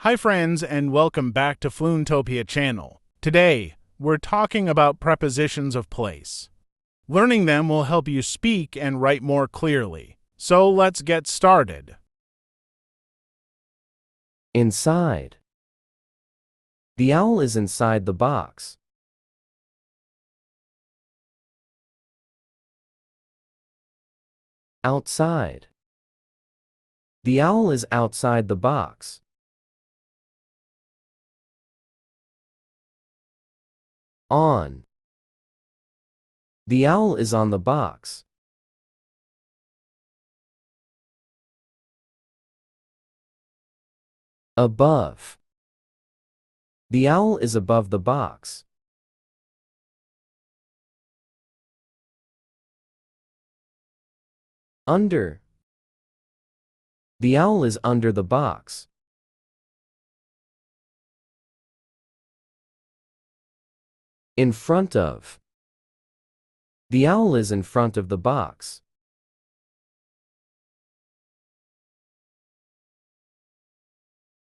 Hi friends, and welcome back to Fluentopia channel. Today, we're talking about prepositions of place. Learning them will help you speak and write more clearly. So let's get started. Inside. The owl is inside the box. Outside. The owl is outside the box. On. The owl is on the box. Above. The owl is above the box. Under. The owl is under the box. In front of. The owl is in front of the box.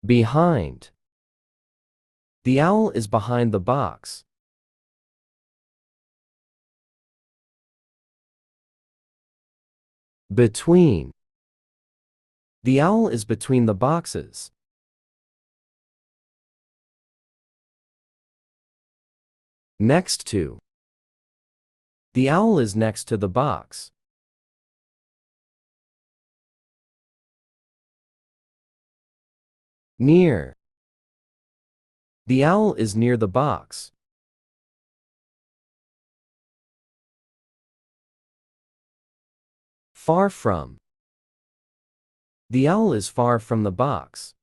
Behind. The owl is behind the box. Between. The owl is between the boxes. Next to. The owl is next to the box. Near. The owl is near the box. Far from. The owl is far from the box.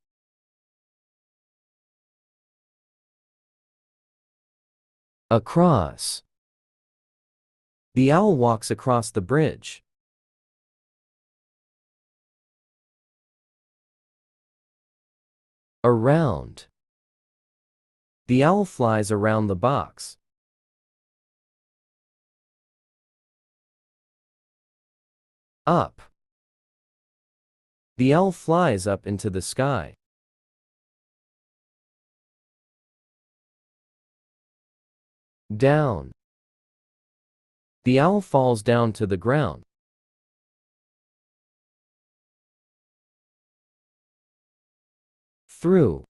Across. The owl walks across the bridge. Around. The owl flies around the box. Up. The owl flies up into the sky. Down. The owl falls down to the ground. Through.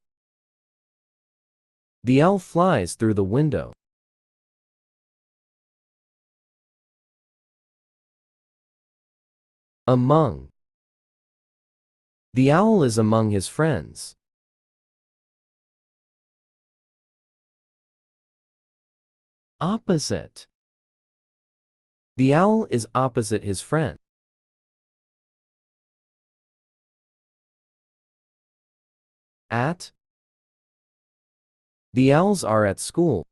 The owl flies through the window. Among. The owl is among his friends. Opposite. The owl is opposite his friend. At. The owls are at school.